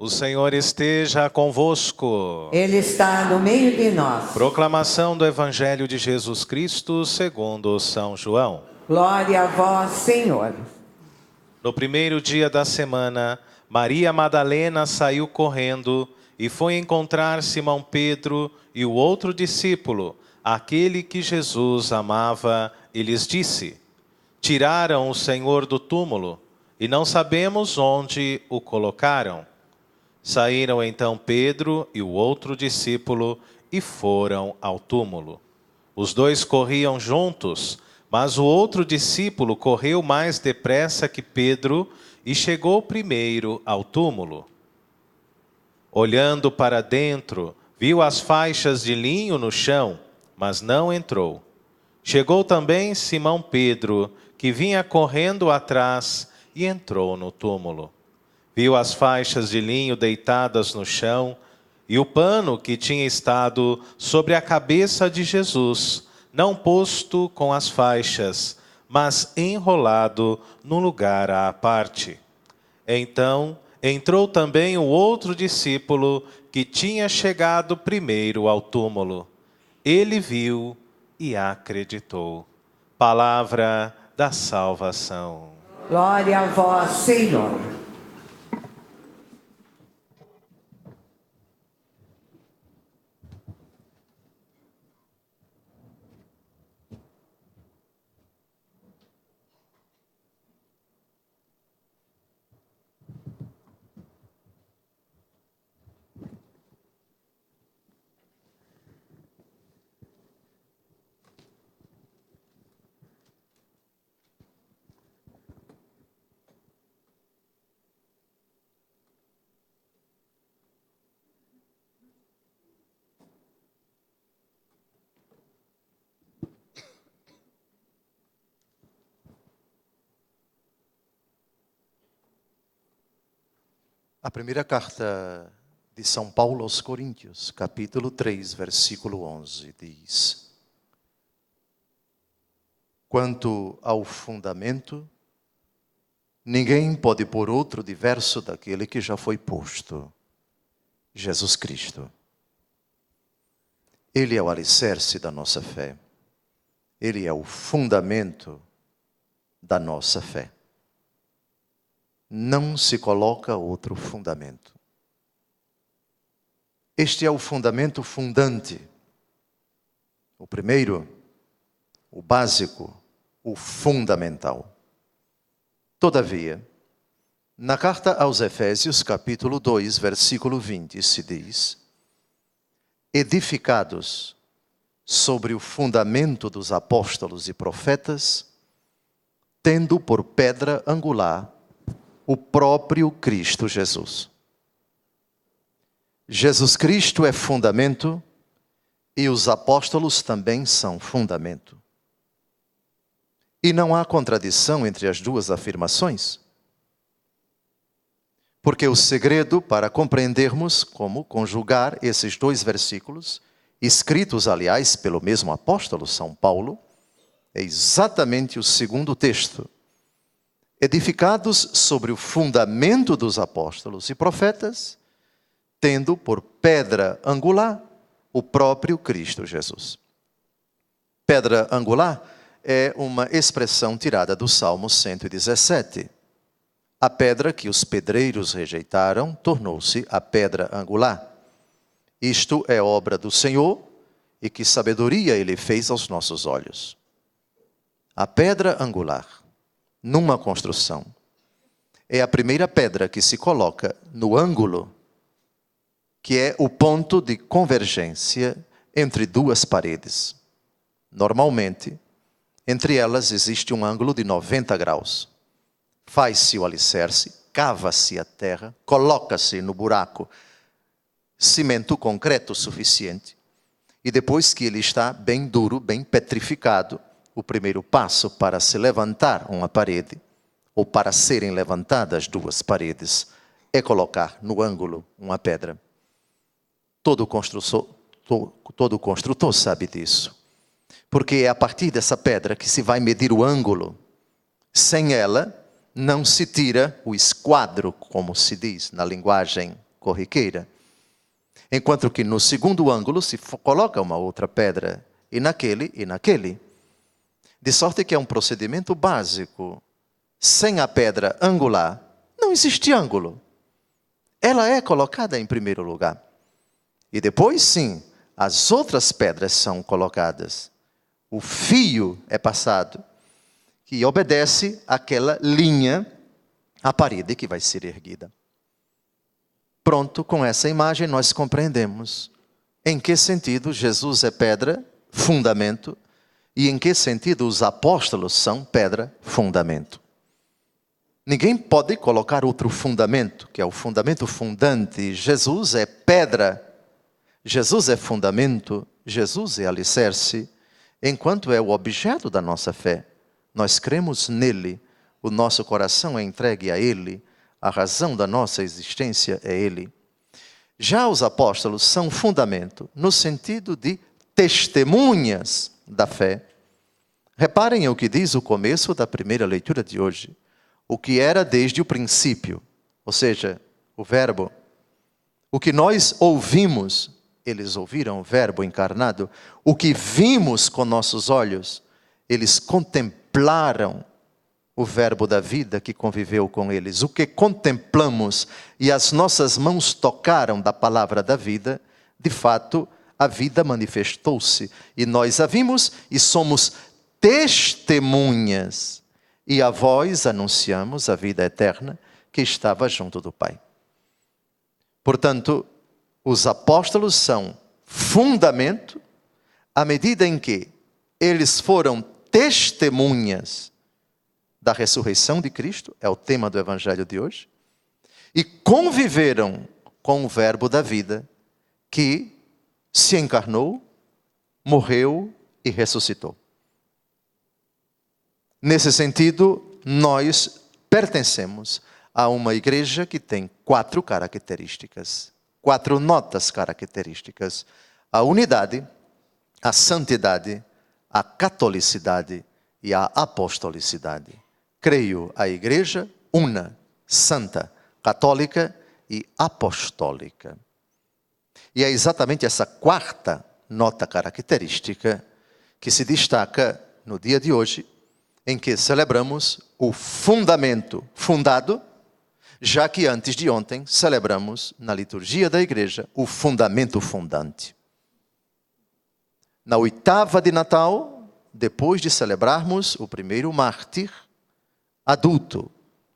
O Senhor esteja convosco. Ele está no meio de nós. Proclamação do Evangelho de Jesus Cristo segundo São João. Glória a vós, Senhor. No primeiro dia da semana, Maria Madalena saiu correndo e foi encontrar Simão Pedro e o outro discípulo, aquele que Jesus amava, e lhes disse: Tiraram o Senhor do túmulo e não sabemos onde o colocaram. Saíram então Pedro e o outro discípulo e foram ao túmulo. Os dois corriam juntos, mas o outro discípulo correu mais depressa que Pedro e chegou primeiro ao túmulo. Olhando para dentro, viu as faixas de linho no chão, mas não entrou. Chegou também Simão Pedro, que vinha correndo atrás, e entrou no túmulo. Viu as faixas de linho deitadas no chão e o pano que tinha estado sobre a cabeça de Jesus, não posto com as faixas, mas enrolado num lugar à parte. Então entrou também o outro discípulo que tinha chegado primeiro ao túmulo. Ele viu e acreditou. Palavra da salvação. Glória a vós, Senhor. A primeira carta de São Paulo aos Coríntios, capítulo 3, versículo 11, diz: Quanto ao fundamento, ninguém pode pôr outro diverso daquele que já foi posto, Jesus Cristo. Ele é o alicerce da nossa fé. Ele é o fundamento da nossa fé. Não se coloca outro fundamento. Este é o fundamento fundante. O primeiro, o básico, o fundamental. Todavia, na carta aos Efésios, capítulo 2, versículo 20, se diz: edificados sobre o fundamento dos apóstolos e profetas, tendo por pedra angular o próprio Cristo Jesus. Jesus Cristo é fundamento e os apóstolos também são fundamento. E não há contradição entre as duas afirmações. Porque o segredo para compreendermos como conjugar esses dois versículos, escritos, aliás, pelo mesmo apóstolo São Paulo, é exatamente o segundo texto. Edificados sobre o fundamento dos apóstolos e profetas, tendo por pedra angular o próprio Cristo Jesus. Pedra angular é uma expressão tirada do Salmo 117. A pedra que os pedreiros rejeitaram tornou-se a pedra angular. Isto é obra do Senhor, e que sabedoria Ele fez aos nossos olhos. A pedra angular, numa construção, é a primeira pedra que se coloca no ângulo, que é o ponto de convergência entre duas paredes. Normalmente, entre elas existe um ângulo de 90 graus. Faz-se o alicerce, cava-se a terra, coloca-se no buraco cimento concreto suficiente, e depois que ele está bem duro, bem petrificado, o primeiro passo para se levantar uma parede, ou para serem levantadas duas paredes, é colocar no ângulo uma pedra. Todo construtor sabe disso. Porque é a partir dessa pedra que se vai medir o ângulo. Sem ela, não se tira o esquadro, como se diz na linguagem corriqueira. Enquanto que no segundo ângulo se coloca uma outra pedra, e naquele. De sorte que é um procedimento básico. Sem a pedra angular, não existe ângulo. Ela é colocada em primeiro lugar. E depois, sim, as outras pedras são colocadas. O fio é passado, que obedece àquela linha, à parede que vai ser erguida. Pronto, com essa imagem nós compreendemos em que sentido Jesus é pedra, fundamento, e em que sentido os apóstolos são pedra, fundamento. Ninguém pode colocar outro fundamento, que é o fundamento fundante. Jesus é pedra, Jesus é fundamento, Jesus é alicerce, enquanto é o objeto da nossa fé. Nós cremos nele, o nosso coração é entregue a ele, a razão da nossa existência é ele. Já os apóstolos são fundamento, no sentido de testemunhas da fé. Reparem o que diz o começo da primeira leitura de hoje. O que era desde o princípio, ou seja, o verbo. O que nós ouvimos, eles ouviram o verbo encarnado. O que vimos com nossos olhos, eles contemplaram o verbo da vida que conviveu com eles. O que contemplamos e as nossas mãos tocaram da palavra da vida, de fato, a vida manifestou-se. E nós a vimos e somos testemunhas. E a vós anunciamos a vida eterna que estava junto do Pai. Portanto, os apóstolos são fundamento à medida em que eles foram testemunhas da ressurreição de Cristo, é o tema do Evangelho de hoje, e conviveram com o verbo da vida que se encarnou, morreu e ressuscitou. Nesse sentido, nós pertencemos a uma igreja que tem 4 características, 4 notas características: a unidade, a santidade, a catolicidade e a apostolicidade. Creio a igreja una, santa, católica e apostólica. E é exatamente essa 4ª nota característica que se destaca no dia de hoje, em que celebramos o fundamento fundado, já que antes de ontem celebramos na liturgia da igreja o fundamento fundante. Na 8ª de Natal, depois de celebrarmos o primeiro mártir adulto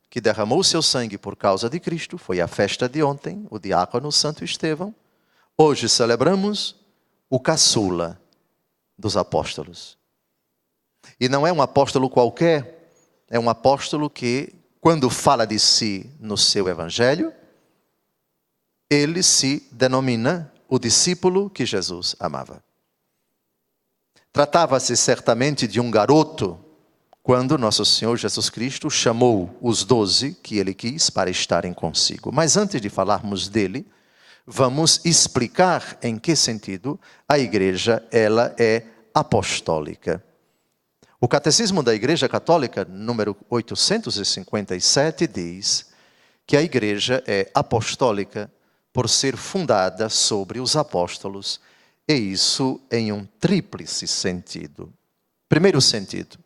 que derramou seu sangue por causa de Cristo, foi a festa de ontem, o diácono Santo Estevão. Hoje celebramos o caçula dos apóstolos. E não é um apóstolo qualquer, é um apóstolo que, quando fala de si no seu evangelho, ele se denomina o discípulo que Jesus amava. Tratava-se certamente de um garoto, quando nosso Senhor Jesus Cristo chamou os 12 que ele quis para estarem consigo. Mas antes de falarmos dele, vamos explicar em que sentido a igreja ela é apostólica. O Catecismo da Igreja Católica, número 857, diz que a igreja é apostólica por ser fundada sobre os apóstolos, e isso em um tríplice sentido. Primeiro sentido,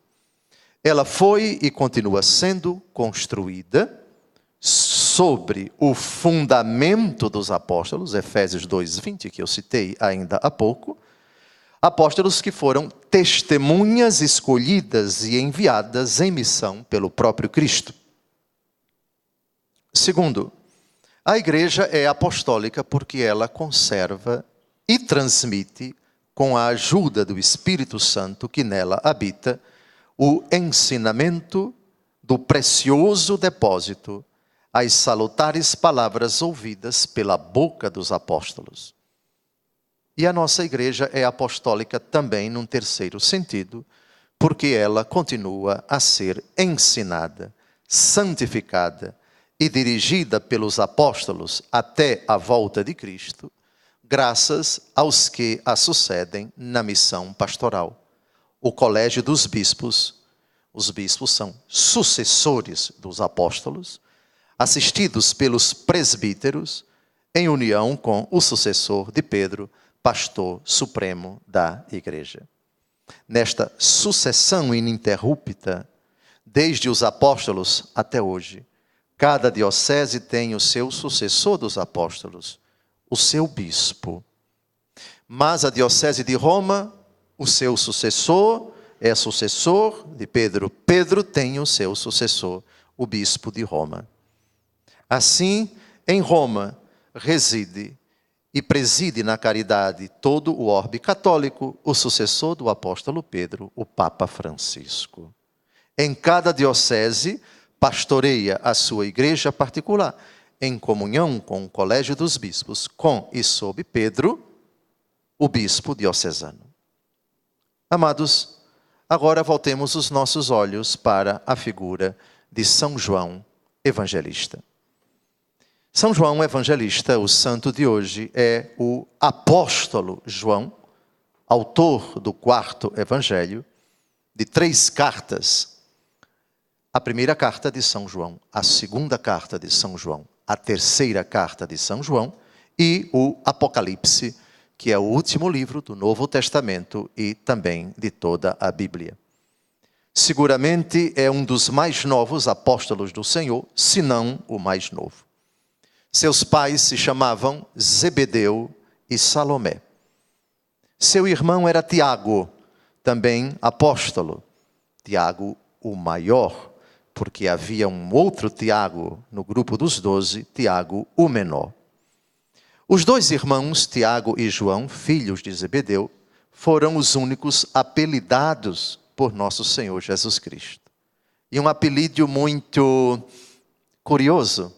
ela foi e continua sendo construída sobre o fundamento dos apóstolos, Efésios 2:20, que eu citei ainda há pouco, apóstolos que foram testemunhas escolhidas e enviadas em missão pelo próprio Cristo. Segundo, a igreja é apostólica porque ela conserva e transmite, com a ajuda do Espírito Santo que nela habita, o ensinamento do precioso depósito, as salutares palavras ouvidas pela boca dos apóstolos. E a nossa igreja é apostólica também num terceiro sentido, porque ela continua a ser ensinada, santificada e dirigida pelos apóstolos até a volta de Cristo, graças aos que a sucedem na missão pastoral. O colégio dos bispos, os bispos são sucessores dos apóstolos, assistidos pelos presbíteros, em união com o sucessor de Pedro, pastor supremo da igreja. Nesta sucessão ininterrupta, desde os apóstolos até hoje, cada diocese tem o seu sucessor dos apóstolos, o seu bispo. Mas a diocese de Roma, o seu sucessor é sucessor de Pedro. Pedro tem o seu sucessor, o bispo de Roma. Assim, em Roma, reside e preside na caridade todo o orbe católico, o sucessor do apóstolo Pedro, o Papa Francisco. Em cada diocese, pastoreia a sua igreja particular, em comunhão com o colégio dos bispos, com e sob Pedro, o bispo diocesano. Amados, agora voltemos os nossos olhos para a figura de São João Evangelista. São João Evangelista, o santo de hoje, é o apóstolo João, autor do 4º evangelho, de 3 cartas. A primeira carta de São João, a segunda carta de São João, a terceira carta de São João e o Apocalipse, que é o último livro do Novo Testamento e também de toda a Bíblia. Seguramente é um dos mais novos apóstolos do Senhor, se não o mais novo. Seus pais se chamavam Zebedeu e Salomé. Seu irmão era Tiago, também apóstolo. Tiago o maior, porque havia um outro Tiago no grupo dos 12, Tiago o menor. Os 2 irmãos, Tiago e João, filhos de Zebedeu, foram os únicos apelidados por nosso Senhor Jesus Cristo. E um apelido muito curioso,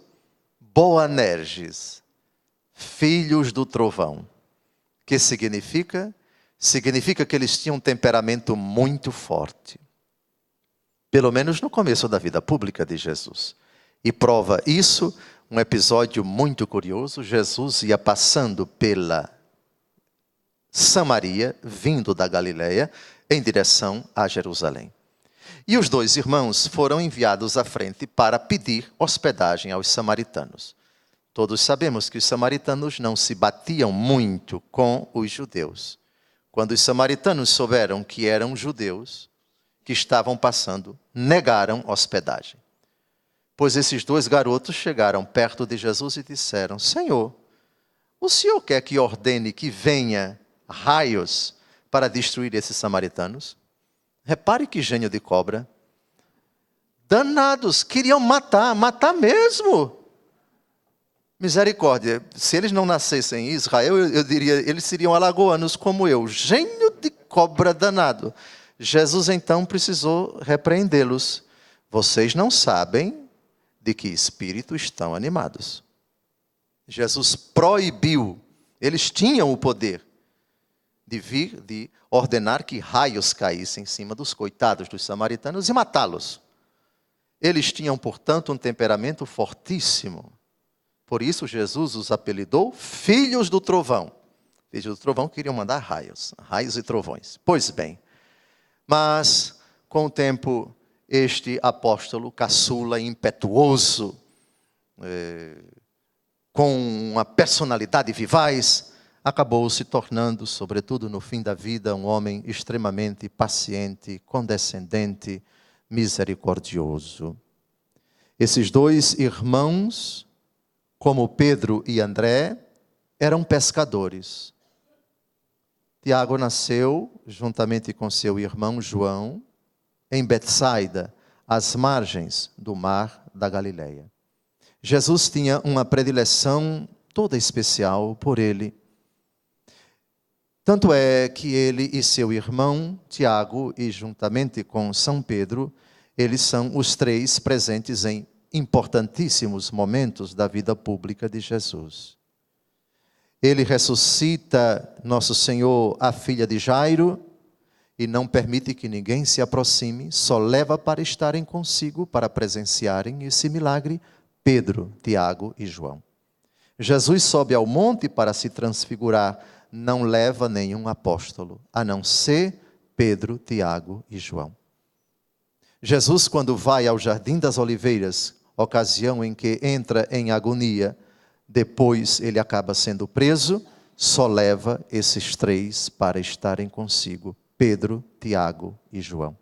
Boanerges, filhos do trovão. Que significa? Significa que eles tinham um temperamento muito forte. Pelo menos no começo da vida pública de Jesus. E prova isso um episódio muito curioso. Jesus ia passando pela Samaria, vindo da Galileia, em direção a Jerusalém. E os 2 irmãos foram enviados à frente para pedir hospedagem aos samaritanos. Todos sabemos que os samaritanos não se batiam muito com os judeus. Quando os samaritanos souberam que eram judeus que estavam passando, negaram hospedagem. Pois esses 2 garotos chegaram perto de Jesus e disseram: Senhor, o Senhor quer que ordene que venha raios para destruir esses samaritanos? Repare que gênio de cobra. Danados, queriam matar mesmo. Misericórdia, se eles não nascessem em Israel, eu diria, eles seriam alagoanos como eu. Gênio de cobra danado. Jesus então precisou repreendê-los. Vocês não sabem de que espírito estão animados. Jesus proibiu, eles tinham o poder de ordenar que raios caíssem em cima dos coitados dos samaritanos e matá-los. Eles tinham, portanto, um temperamento fortíssimo. Por isso, Jesus os apelidou filhos do trovão. Filhos do trovão queriam mandar raios e trovões. Pois bem, mas com o tempo, este apóstolo caçula, impetuoso, com uma personalidade vivaz, acabou se tornando, sobretudo no fim da vida, um homem extremamente paciente, condescendente, misericordioso. Esses 2 irmãos, como Pedro e André, eram pescadores. Tiago nasceu, juntamente com seu irmão João, em Betsaida, às margens do mar da Galileia. Jesus tinha uma predileção toda especial por ele. Tanto é que ele e seu irmão, Tiago, e juntamente com São Pedro, eles são os 3 presentes em importantíssimos momentos da vida pública de Jesus. Ele ressuscita Nosso Senhor, a filha de Jairo, e não permite que ninguém se aproxime, só leva para estarem consigo, para presenciarem esse milagre, Pedro, Tiago e João. Jesus sobe ao monte para se transfigurar, não leva nenhum apóstolo, a não ser Pedro, Tiago e João. Jesus, quando vai ao Jardim das Oliveiras, ocasião em que entra em agonia, Depois ele acaba sendo preso, só leva esses 3 para estarem consigo: Pedro, Tiago e João.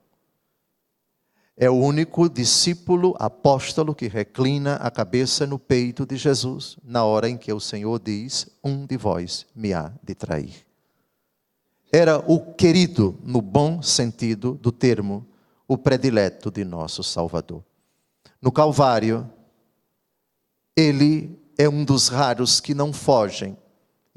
É o único discípulo apóstolo que reclina a cabeça no peito de Jesus, na hora em que o Senhor diz: um de vós me há de trair. Era o querido, no bom sentido do termo, o predileto de nosso Salvador. No Calvário, ele é um dos raros que não fogem,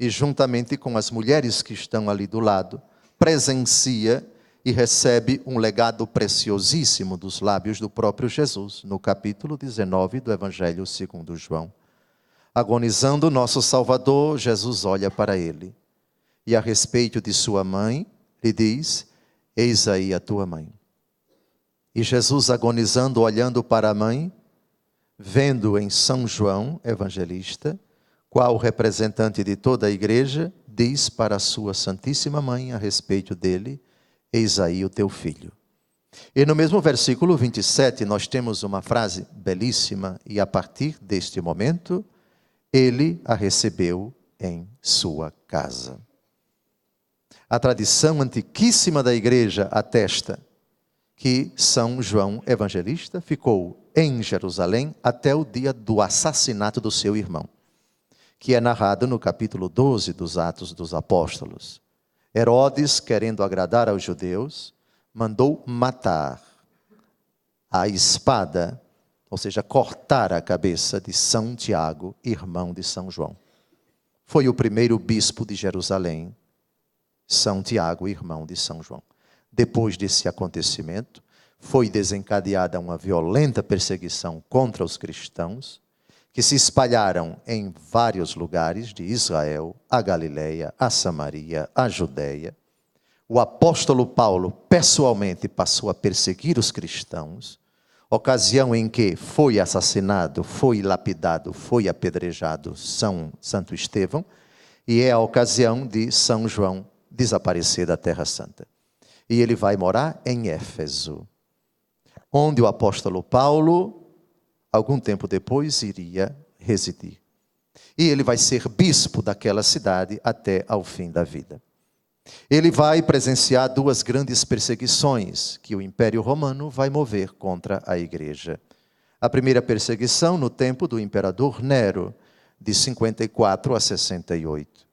e juntamente com as mulheres que estão ali do lado, presencia e recebe um legado preciosíssimo dos lábios do próprio Jesus, no capítulo 19 do Evangelho segundo João. Agonizando nosso Salvador, Jesus olha para ele, e a respeito de sua mãe, lhe diz: eis aí a tua mãe. E Jesus, agonizando, olhando para a mãe, vendo em São João, evangelista, qual representante de toda a igreja, diz para a sua Santíssima Mãe a respeito dele: eis aí o teu filho. E no mesmo versículo 27, nós temos uma frase belíssima: e a partir deste momento, ele a recebeu em sua casa. A tradição antiquíssima da igreja atesta que São João Evangelista ficou em Jerusalém até o dia do assassinato do seu irmão, que é narrado no capítulo 12 dos Atos dos Apóstolos. Herodes, querendo agradar aos judeus, mandou matar a espada, ou seja, cortar a cabeça de São Tiago, irmão de São João. Foi o primeiro bispo de Jerusalém, São Tiago, irmão de São João. Depois desse acontecimento, foi desencadeada uma violenta perseguição contra os cristãos, que se espalharam em vários lugares de Israel, a Galileia, a Samaria, a Judeia. O apóstolo Paulo pessoalmente passou a perseguir os cristãos, ocasião em que foi assassinado, foi lapidado, foi apedrejado Santo Estevão, e é a ocasião de São João desaparecer da Terra Santa. E ele vai morar em Éfeso, onde o apóstolo Paulo, algum tempo depois, iria residir. E ele vai ser bispo daquela cidade até ao fim da vida. Ele vai presenciar 2 grandes perseguições que o Império Romano vai mover contra a igreja. A primeira perseguição no tempo do imperador Nero, de 54 a 68.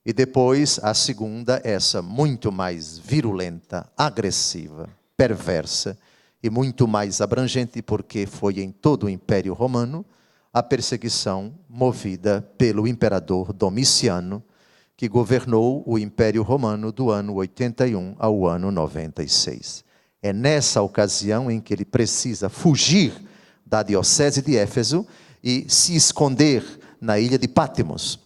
E depois a segunda, essa muito mais virulenta, agressiva, perversa e muito mais abrangente, porque foi em todo o Império Romano, a perseguição movida pelo imperador Domiciano, que governou o Império Romano do ano 81 ao ano 96. É nessa ocasião em que ele precisa fugir da diocese de Éfeso e se esconder na ilha de Patmos,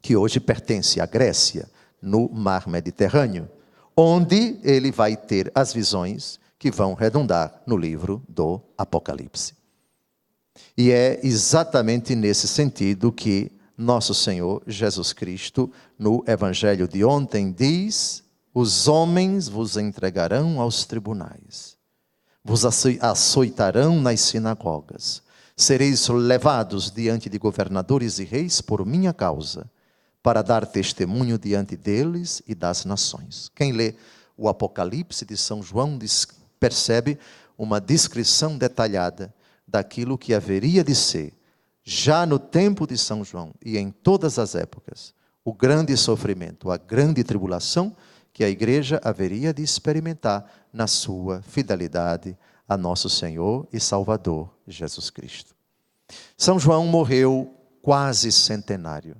que hoje pertence à Grécia, no mar Mediterrâneo, onde ele vai ter as visões que vão redundar no livro do Apocalipse. E é exatamente nesse sentido que nosso Senhor Jesus Cristo, no Evangelho de ontem, diz: os homens vos entregarão aos tribunais, vos açoitarão nas sinagogas, sereis levados diante de governadores e reis por minha causa, para dar testemunho diante deles e das nações. Quem lê o Apocalipse de São João percebe uma descrição detalhada daquilo que haveria de ser, já no tempo de São João e em todas as épocas, o grande sofrimento, a grande tribulação que a igreja haveria de experimentar na sua fidelidade a nosso Senhor e Salvador Jesus Cristo. São João morreu quase centenário,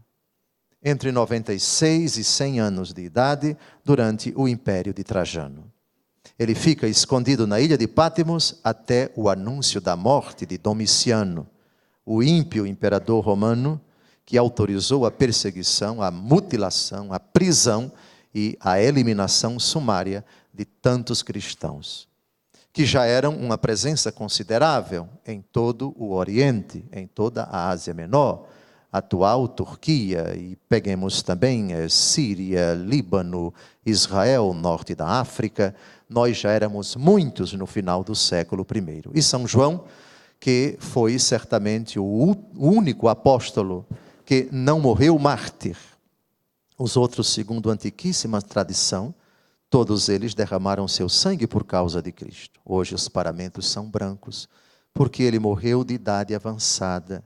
entre 96 e 100 anos de idade, durante o Império de Trajano. Ele fica escondido na ilha de Patmos até o anúncio da morte de Domiciano, o ímpio imperador romano que autorizou a perseguição, a mutilação, a prisão e a eliminação sumária de tantos cristãos, que já eram uma presença considerável em todo o Oriente, em toda a Ásia Menor, atual Turquia, e peguemos também Síria, Líbano, Israel, norte da África. Nós já éramos muitos no final do século I. E São João, que foi certamente o único apóstolo que não morreu mártir. Os outros, segundo a antiquíssima tradição, todos eles derramaram seu sangue por causa de Cristo. Hoje os paramentos são brancos, porque ele morreu de idade avançada.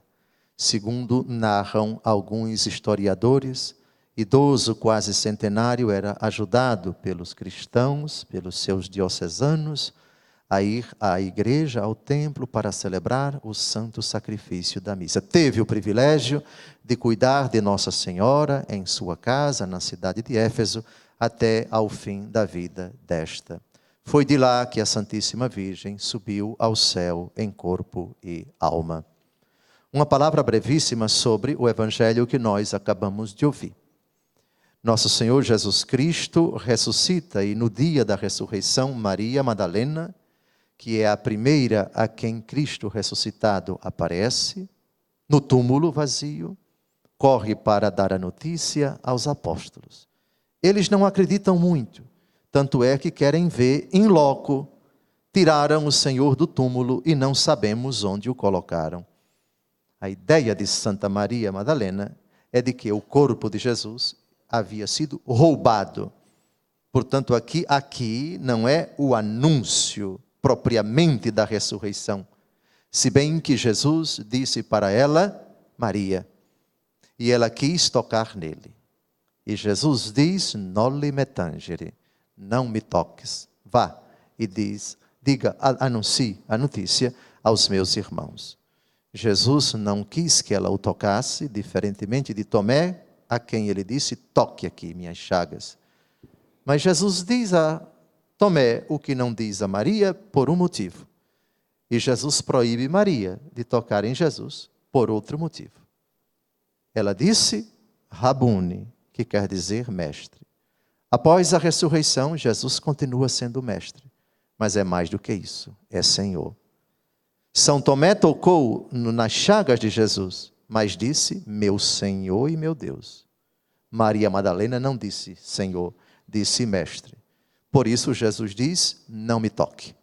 Segundo narram alguns historiadores, idoso, quase centenário, era ajudado pelos cristãos, pelos seus diocesanos, a ir à igreja, ao templo, para celebrar o santo sacrifício da missa. Teve o privilégio de cuidar de Nossa Senhora em sua casa, na cidade de Éfeso, até ao fim da vida desta. Foi de lá que a Santíssima Virgem subiu ao céu em corpo e alma. Uma palavra brevíssima sobre o evangelho que nós acabamos de ouvir. Nosso Senhor Jesus Cristo ressuscita e no dia da ressurreição, Maria Madalena, que é a primeira a quem Cristo ressuscitado aparece, no túmulo vazio, corre para dar a notícia aos apóstolos. Eles não acreditam muito, tanto é que querem ver in loco. Tiraram o Senhor do túmulo e não sabemos onde o colocaram. A ideia de Santa Maria Madalena é de que o corpo de Jesus havia sido roubado. Portanto, aqui não é o anúncio propriamente da ressurreição, se bem que Jesus disse para ela, Maria, e ela quis tocar nele. E Jesus diz, noli me tangere, não me toques. Vá e anuncie a notícia aos meus irmãos. Jesus não quis que ela o tocasse, diferentemente de Tomé, a quem ele disse, toque aqui minhas chagas. Mas Jesus diz a Tomé o que não diz a Maria por um motivo. E Jesus proíbe Maria de tocar em Jesus por outro motivo. Ela disse, Rabuni, que quer dizer mestre. Após a ressurreição, Jesus continua sendo mestre. Mas é mais do que isso, é Senhor. São Tomé tocou nas chagas de Jesus, mas disse, meu Senhor e meu Deus. Maria Madalena não disse Senhor, disse mestre. Por isso Jesus diz, não me toque.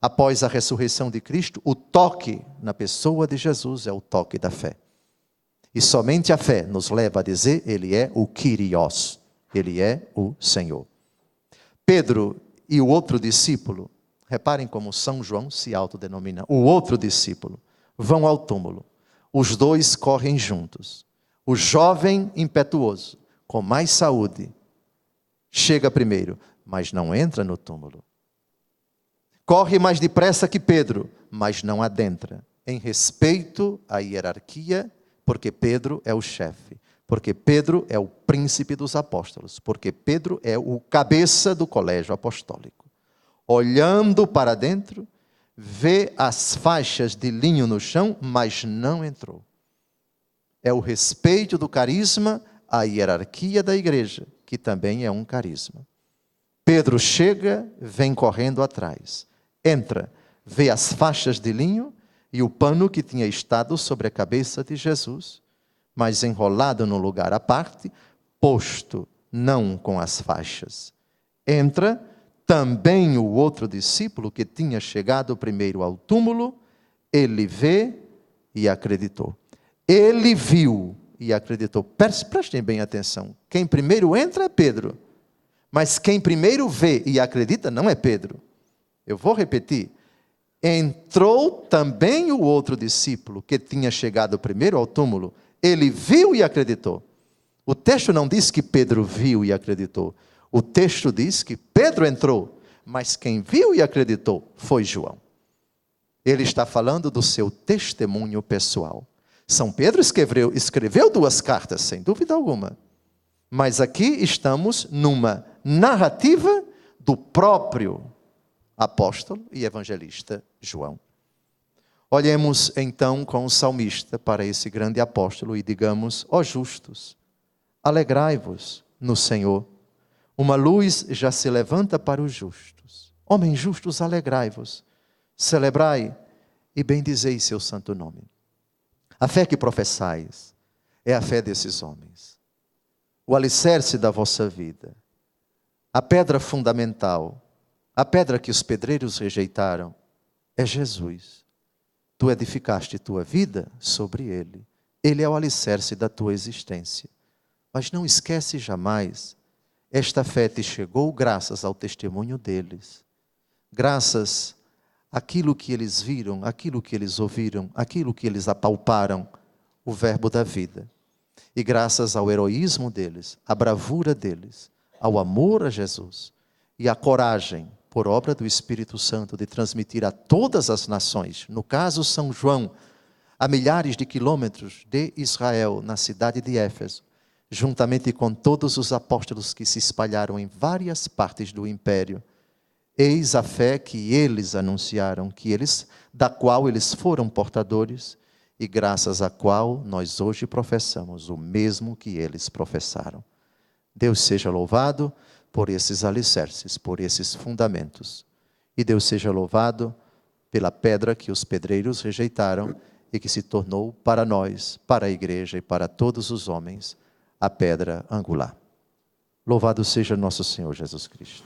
Após a ressurreição de Cristo, o toque na pessoa de Jesus é o toque da fé. E somente a fé nos leva a dizer, ele é o Kyrios, ele é o Senhor. Pedro e o outro discípulo, reparem como São João se autodenomina, o outro discípulo, vão ao túmulo. Os dois correm juntos. O jovem impetuoso, com mais saúde, chega primeiro, mas não entra no túmulo. Corre mais depressa que Pedro, mas não adentra. Em respeito à hierarquia, porque Pedro é o chefe. Porque Pedro é o príncipe dos apóstolos. Porque Pedro é o cabeça do colégio apostólico. Olhando para dentro, vê as faixas de linho no chão, mas não entrou. É o respeito do carisma à hierarquia da igreja, que também é um carisma. Pedro chega, vem correndo atrás. Entra, vê as faixas de linho e o pano que tinha estado sobre a cabeça de Jesus, mas enrolado num lugar à parte, posto não com as faixas. Entra também o outro discípulo que tinha chegado primeiro ao túmulo, ele vê e acreditou. Ele viu e acreditou. Prestem bem atenção. Quem primeiro entra é Pedro. Mas quem primeiro vê e acredita não é Pedro. Eu vou repetir. Entrou também o outro discípulo que tinha chegado primeiro ao túmulo. Ele viu e acreditou. O texto não diz que Pedro viu e acreditou. O texto diz que Pedro entrou. Mas quem viu e acreditou foi João. Ele está falando do seu testemunho pessoal. São Pedro escreveu 2 cartas, sem dúvida alguma. Mas aqui estamos numa narrativa do próprio apóstolo e evangelista João. Olhemos então com o salmista para esse grande apóstolo e digamos, ó justos, alegrai-vos no Senhor. Uma luz já se levanta para os justos. Homens justos, alegrai-vos. Celebrai e bendizei seu santo nome. A fé que professais é a fé desses homens. O alicerce da vossa vida. A pedra fundamental, a pedra que os pedreiros rejeitaram, é Jesus. Tu edificaste tua vida sobre ele. Ele é o alicerce da tua existência. Mas não esquece jamais, esta fé te chegou graças ao testemunho deles. Graças àquilo que eles viram, aquilo que eles ouviram, aquilo que eles apalparam, o verbo da vida. E graças ao heroísmo deles, à bravura deles, ao amor a Jesus e à coragem, por obra do Espírito Santo, de transmitir a todas as nações, no caso São João, a milhares de quilômetros de Israel, na cidade de Éfeso, juntamente com todos os apóstolos que se espalharam em várias partes do império. Eis a fé que eles anunciaram, da qual eles foram portadores, e graças à qual nós hoje professamos o mesmo que eles professaram. Deus seja louvado por esses alicerces, por esses fundamentos. E Deus seja louvado pela pedra que os pedreiros rejeitaram e que se tornou para nós, para a igreja e para todos os homens, a pedra angular. Louvado seja nosso Senhor Jesus Cristo.